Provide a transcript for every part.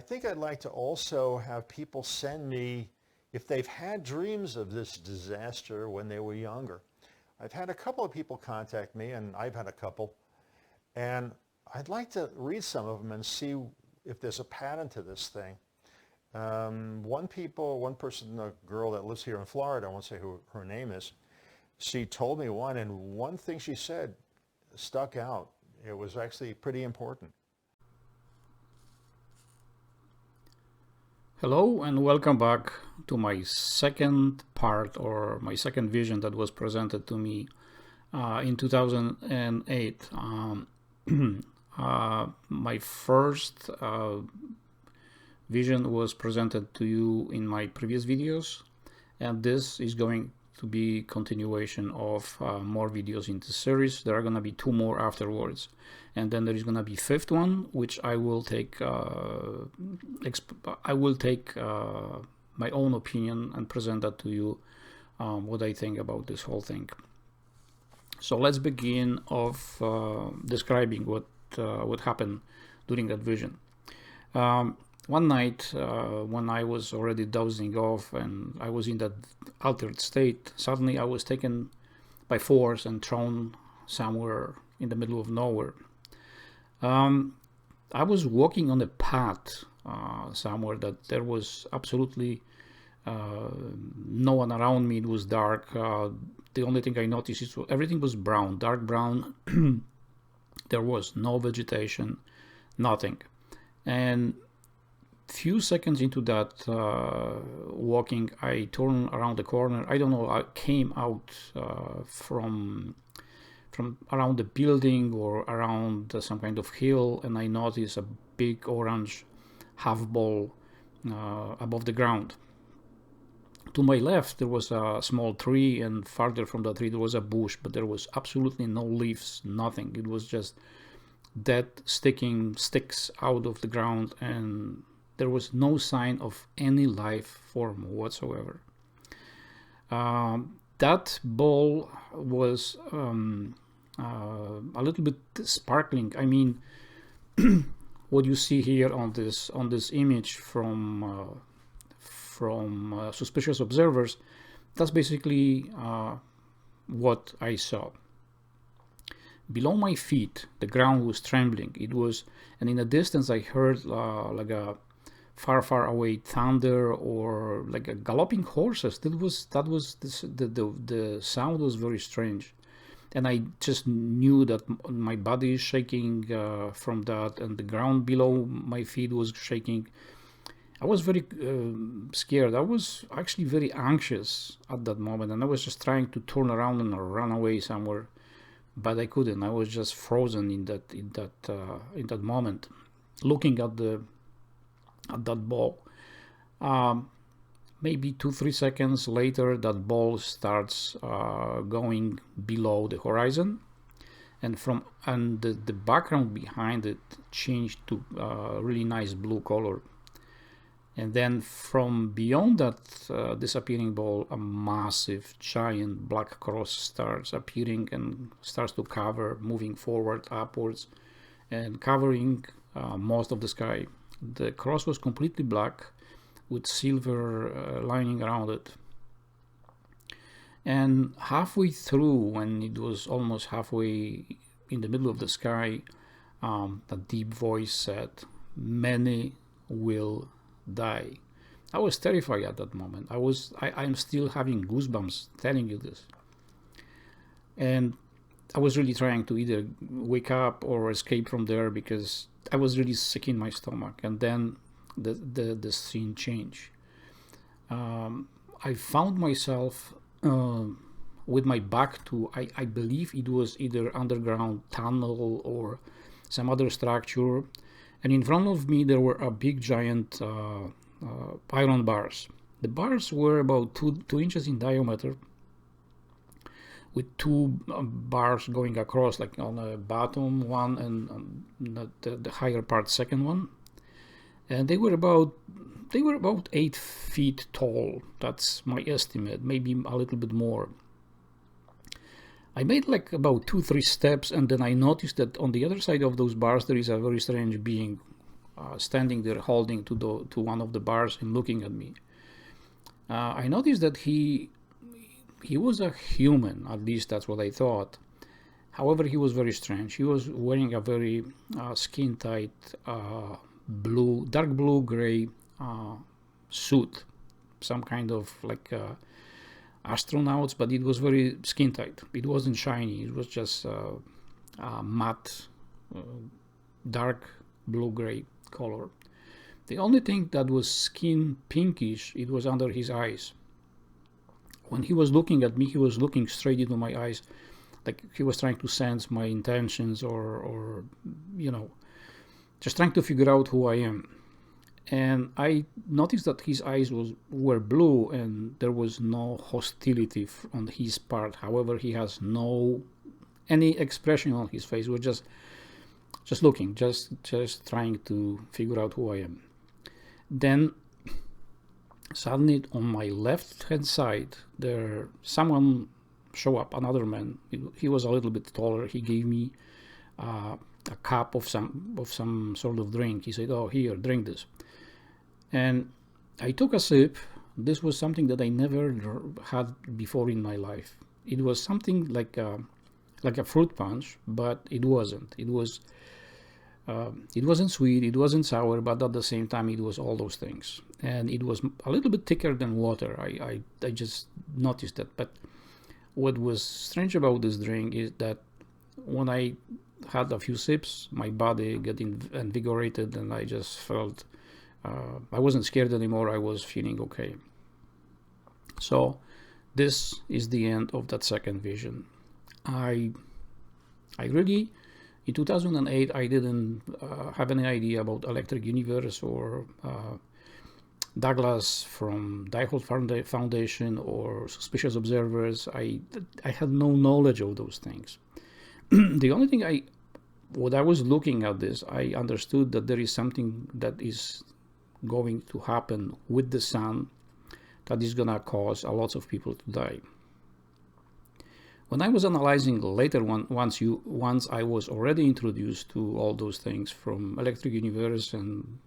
I think I'd like to also have people send me if they've had dreams of this disaster when they were younger. I've had a couple of people contact me, and I've had a couple, and I'd like to read some of them and see if there's a pattern to this thing. One person, a girl that lives here in Florida, I won't say who her name is, she told me one, and one thing she said stuck out. It was actually pretty important. Hello and welcome back to my second part, or my second vision that was presented to me in 2008. My first vision was presented to you in my previous videos, and this is going to be continuation of more videos in this series. There are going to be 2 more afterwards, and then there is going to be 5th one, which I will take my own opinion and present that to you, what I think about this whole thing. So let's begin of describing what happened during that vision. One night, when I was already dozing off and I was in that altered state, suddenly I was taken by force and thrown somewhere in the middle of nowhere. I was walking on a path somewhere that there was absolutely no one around me. It was dark. The only thing I noticed is everything was brown, dark brown. There was no vegetation, nothing. And few seconds into that walking, I turned around the corner. I don't know, I came out from around the building or around some kind of hill, and I noticed a big orange half ball above the ground. To my left there was a small tree, and farther from the tree there was a bush, but there was absolutely no leaves, nothing. It was just dead sticking sticks out of the ground, and there was no sign of any life form whatsoever. That ball was a little bit sparkling. I mean, what you see here on this image from suspicious observers, that's basically what I saw. Below my feet, the ground was trembling. It was, and in the distance, I heard like a far away thunder, or like a galloping horses. The sound was very strange, and I just knew that my body is shaking from that, and the ground below my feet was shaking. I was very scared. I was actually very anxious at that moment, and I was just trying to turn around and run away somewhere, but I couldn't. I was just frozen in that moment, looking at that ball. Maybe 2-3 seconds later, that ball starts going below the horizon, and the background behind it changed to really nice blue color. And then from beyond that disappearing ball, a massive, giant black cross starts appearing and starts to cover, moving forward, upwards, and covering most of the sky. The cross was completely black with silver lining around it. And halfway through, when it was almost halfway in the middle of the sky, a deep voice said, "Many will die." I was terrified at that moment. I'm still having goosebumps telling you this. And I was really trying to either wake up or escape from there, because I was really sick in my stomach. And then the scene changed. I found myself with my back to, I believe it was either underground tunnel or some other structure. And in front of me there were a big giant iron bars. The bars were about 2 inches in diameter, with 2 bars going across, like on the bottom one and the higher part second one. And they were about 8 feet tall. That's my estimate, maybe a little bit more. I made like about 2-3 steps, and then I noticed that on the other side of those bars there is a very strange being standing there holding to one of the bars and looking at me. I noticed that he was a human, at least that's what I thought. However, he was very strange. He was wearing a very skin-tight dark blue gray suit, some kind of like astronauts, but it was very skin-tight. It wasn't shiny. It was just matte, dark blue-gray color. The only thing that was skin pinkish, it was under his eyes. When he was looking at me, he was looking straight into my eyes, like he was trying to sense my intentions or just trying to figure out who I am. And I noticed that his eyes were blue and there was no hostility on his part. However, he has any expression on his face. We're just looking, just trying to figure out who I am. Then suddenly on my left hand side, someone show up, another man. He was a little bit taller. He gave me a cup of some sort of drink. He said, "Oh, here, drink this." And I took a sip. This was something that I never had before in my life. It was something like a fruit punch, but it wasn't. It wasn't sweet, it wasn't sour, but at the same time it was all those things. And it was a little bit thicker than water. I just noticed that. But what was strange about this drink is that when I had a few sips, my body got invigorated and I just felt, I wasn't scared anymore, I was feeling okay. So this is the end of that second vision. I really, in 2008, I didn't have any idea about Electric Universe or Douglas from Diehold Foundation or Suspicious Observers. I had no knowledge of those things. The only thing when I was looking at this, I understood that there is something that is going to happen with the sun that is gonna cause a lot of people to die. When I was analyzing later, once I was already introduced to all those things from Electric Universe and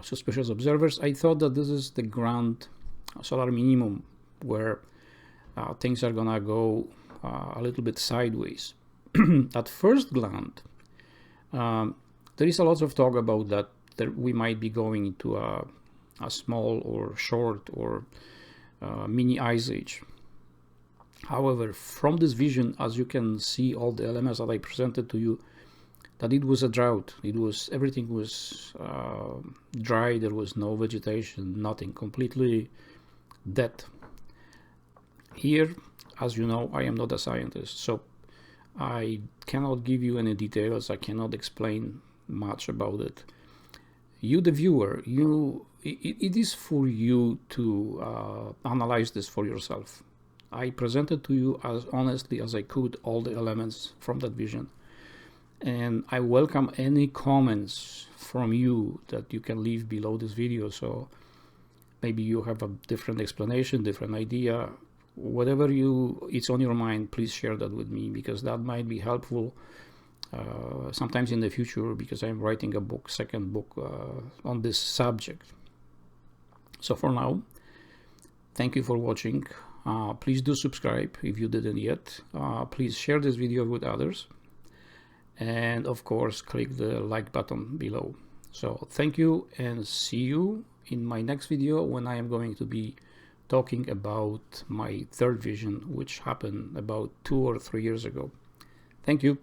Suspicious Observers, I thought that this is the grand solar minimum where things are gonna go a little bit sideways. At first glance, there is a lot of talk about that we might be going into a small or short or mini ice age. However, from this vision, as you can see, all the elements that I presented to you, that it was a drought. Everything was dry. There was no vegetation, nothing, completely dead. Here, as you know, I am not a scientist, so I cannot give you any details. I cannot explain much about it. You, the viewer, it is for you to analyze this for yourself. I presented to you as honestly as I could all the elements from that vision. And I welcome any comments from you that you can leave below this video. So maybe you have a different explanation, different idea, whatever it's on your mind, please share that with me, because that might be helpful sometimes in the future, because I'm writing a second book on this subject. So for now, thank you for watching. Please do subscribe if you didn't yet. Please share this video with others. And of course, click the like button below. So thank you, and see you in my next video, when I am going to be talking about my third vision, which happened about 2 or 3 years ago. Thank you.